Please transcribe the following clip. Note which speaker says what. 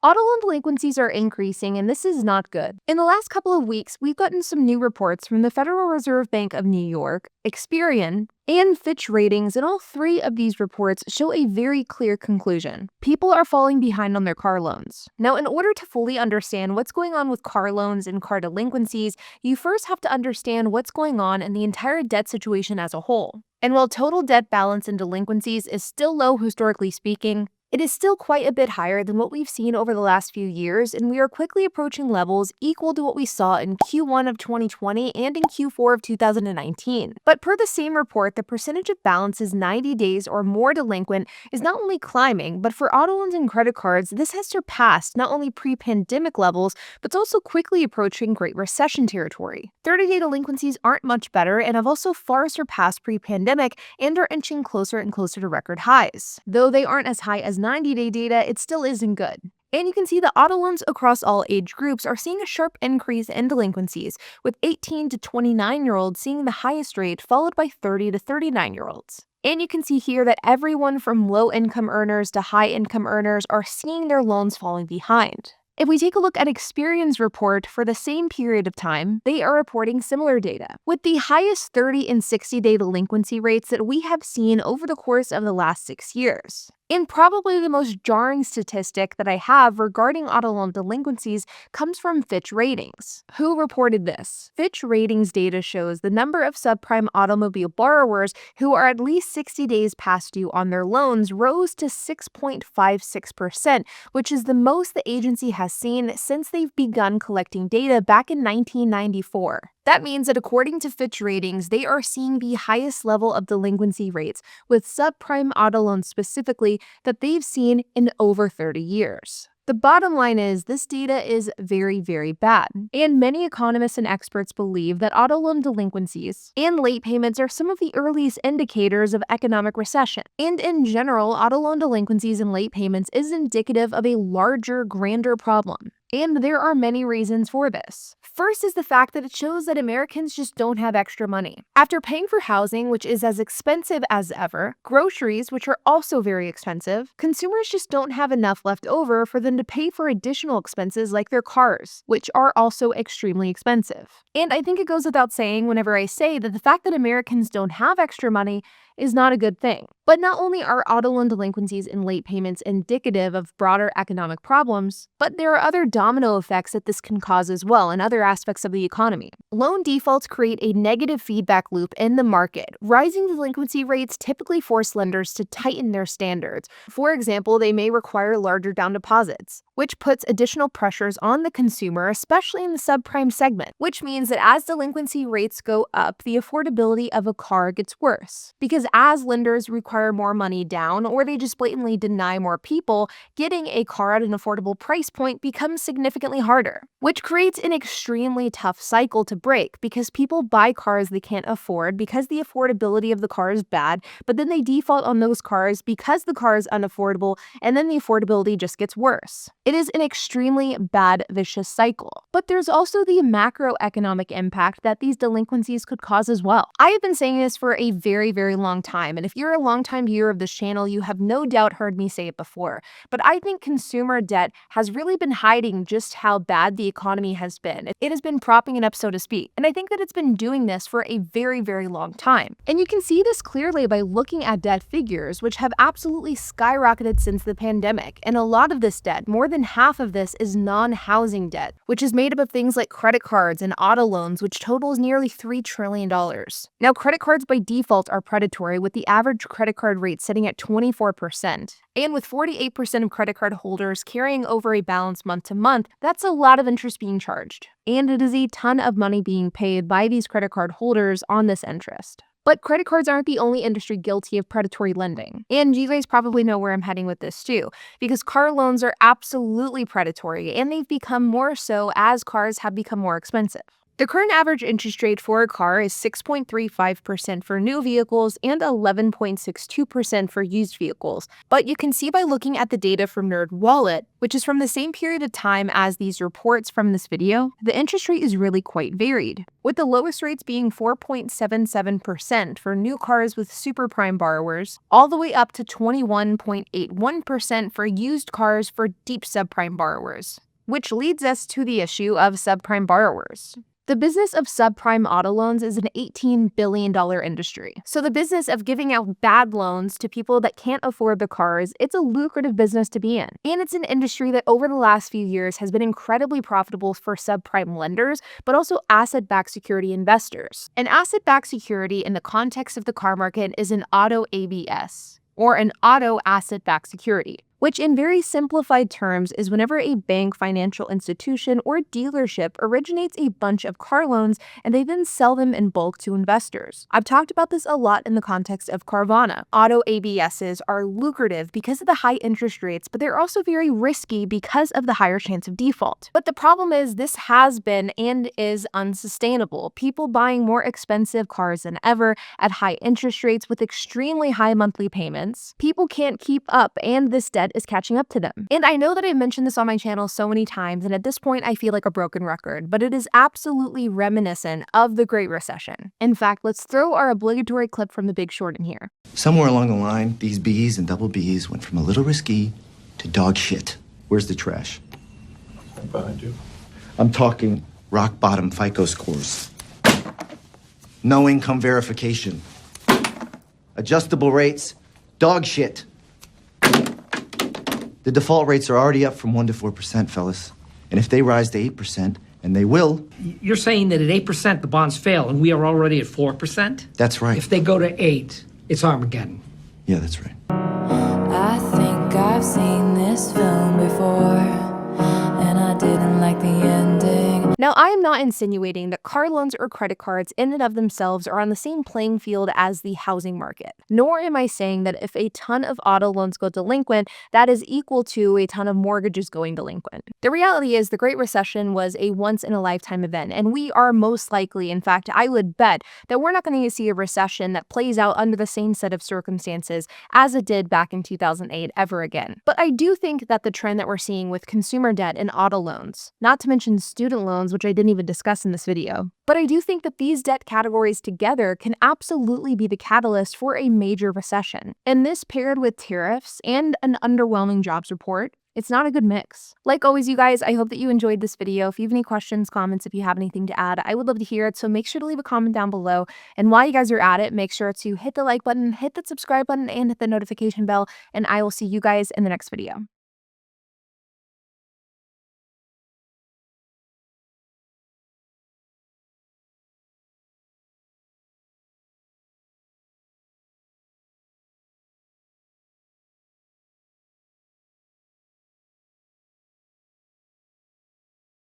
Speaker 1: Auto loan delinquencies are increasing, and this is not good. In the last couple of weeks, we've gotten some new reports from the Federal Reserve Bank of New York, Experian, and Fitch Ratings, and all three of these reports show a very clear conclusion. People are falling behind on their car loans. Now, in order to fully understand what's going on with car loans and car delinquencies, you first have to understand what's going on in the entire debt situation as a whole. And while total debt balance and delinquencies is still low historically speaking, it is still quite a bit higher than what we've seen over the last few years, and we are quickly approaching levels equal to what we saw in Q1 of 2020 and in Q4 of 2019. But per the same report, the percentage of balances 90 days or more delinquent is not only climbing, but for auto loans and credit cards, this has surpassed not only pre-pandemic levels, but it's also quickly approaching Great Recession territory. 30-day delinquencies aren't much better and have also far surpassed pre-pandemic and are inching closer and closer to record highs. Though they aren't as high as 90-day data, it still isn't good. And you can see the auto loans across all age groups are seeing a sharp increase in delinquencies, with 18 to 29-year-olds seeing the highest rate, followed by 30 to 39-year-olds. And you can see here that everyone from low-income earners to high-income earners are seeing their loans falling behind. If we take a look at Experian's report for the same period of time, they are reporting similar data, with the highest 30 and 60-day delinquency rates that we have seen over the course of the last 6 years. And probably the most jarring statistic that I have regarding auto loan delinquencies comes from Fitch Ratings. Who reported this? Fitch Ratings data shows the number of subprime automobile borrowers who are at least 60 days past due on their loans rose to 6.56%, which is the most the agency has seen since they've begun collecting data back in 1994. That means that according to Fitch Ratings, they are seeing the highest level of delinquency rates with subprime auto loans specifically that they've seen in over 30 years. The bottom line is this data is very, very bad. And many economists and experts believe that auto loan delinquencies and late payments are some of the earliest indicators of economic recession. And in general, auto loan delinquencies and late payments is indicative of a larger, grander problem. And there are many reasons for this. First is the fact that it shows that Americans just don't have extra money. After paying for housing, which is as expensive as ever, groceries, which are also very expensive, consumers just don't have enough left over for them to pay for additional expenses like their cars, which are also extremely expensive. And I think it goes without saying whenever I say that the fact that Americans don't have extra money is not a good thing. But not only are auto loan delinquencies and late payments indicative of broader economic problems, but there are other domino effects that this can cause as well in other aspects of the economy. Loan defaults create a negative feedback loop in the market. Rising delinquency rates typically force lenders to tighten their standards. For example, they may require larger down deposits, which puts additional pressures on the consumer, especially in the subprime segment, which means that as delinquency rates go up, the affordability of a car gets worse. Because as lenders require more money down, or they just blatantly deny more people, getting a car at an affordable price point becomes significantly harder, which creates an extremely tough cycle to break because people buy cars they can't afford because the affordability of the car is bad, but then they default on those cars because the car is unaffordable, and then the affordability just gets worse. It is an extremely bad, vicious cycle. But there's also the macroeconomic impact that these delinquencies could cause as well. I have been saying this for a very, very long time, and if you're a longtime viewer of this channel, you have no doubt heard me say it before. But I think consumer debt has really been hiding just how bad the economy has been. It has been propping it up, so to speak. And I think that it's been doing this for a very, very long time. And you can see this clearly by looking at debt figures, which have absolutely skyrocketed since the pandemic. And a lot of this debt, more than half of this, is non-housing debt, which is made up of things like credit cards and auto loans, which totals nearly $3 trillion. Now, credit cards by default are predatory, with the average credit card rate sitting at 24%. And with 48% of credit card holders carrying over a balance month to month, that's a lot of interest being charged. And it is a ton of money being paid by these credit card holders on this interest. But credit cards aren't the only industry guilty of predatory lending. And you guys probably know where I'm heading with this too, because car loans are absolutely predatory, and they've become more so as cars have become more expensive. The current average interest rate for a car is 6.35% for new vehicles and 11.62% for used vehicles. But you can see by looking at the data from NerdWallet, which is from the same period of time as these reports from this video, the interest rate is really quite varied, with the lowest rates being 4.77% for new cars with Subprime borrowers, all the way up to 21.81% for used cars for deep subprime borrowers. Which leads us to the issue of subprime borrowers. The business of subprime auto loans is an $18 billion industry. So the business of giving out bad loans to people that can't afford the cars, it's a lucrative business to be in. And it's an industry that over the last few years has been incredibly profitable for subprime lenders, but also asset-backed security investors. An asset-backed security in the context of the car market is an auto ABS, or an auto asset-backed security, which in very simplified terms is whenever a bank, financial institution, or dealership originates a bunch of car loans and they then sell them in bulk to investors. I've talked about this a lot in the context of Carvana. Auto ABSs are lucrative because of the high interest rates, but they're also very risky because of the higher chance of default. But the problem is this has been and is unsustainable. People buying more expensive cars than ever at high interest rates with extremely high monthly payments. People can't keep up, and this debt is catching up to them. And I know that I've mentioned this on my channel so many times, and at this point I feel like a broken record, but it is absolutely reminiscent of the Great Recession. In fact, let's throw our obligatory clip from The Big Short in here.
Speaker 2: Somewhere along the line, these B's and double B's went from a little risky to dog shit. Where's the trash?
Speaker 3: Right behind you.
Speaker 2: I'm talking rock bottom FICO scores. No income verification. Adjustable rates, dog shit. The default rates are already up from 1% to 4%, fellas. And if they rise to 8%, and they will...
Speaker 4: You're saying that at 8% the bonds fail, and we are already at 4%?
Speaker 2: That's right.
Speaker 4: If they go to 8, it's Armageddon.
Speaker 2: Yeah, that's right.
Speaker 5: I think I've seen this film before, and I didn't like the ending.
Speaker 1: Now, I am not insinuating that car loans or credit cards in and of themselves are on the same playing field as the housing market. Nor am I saying that if a ton of auto loans go delinquent, that is equal to a ton of mortgages going delinquent. The reality is the Great Recession was a once-in-a-lifetime event, and we are most likely, in fact, I would bet that we're not going to see a recession that plays out under the same set of circumstances as it did back in 2008 ever again. But I do think that the trend that we're seeing with consumer debt and auto loans, not to mention student loans, which I didn't even discuss in this video, but I do think that these debt categories together can absolutely be the catalyst for a major recession. And this paired with tariffs and an underwhelming jobs report, it's not a good mix. Like always, you guys, I hope that you enjoyed this video. If you have any questions, comments, if you have anything to add, I would love to hear it. So make sure to leave a comment down below. And while you guys are at it, make sure to hit the like button, hit the subscribe button, and hit the notification bell. And I will see you guys in the next video.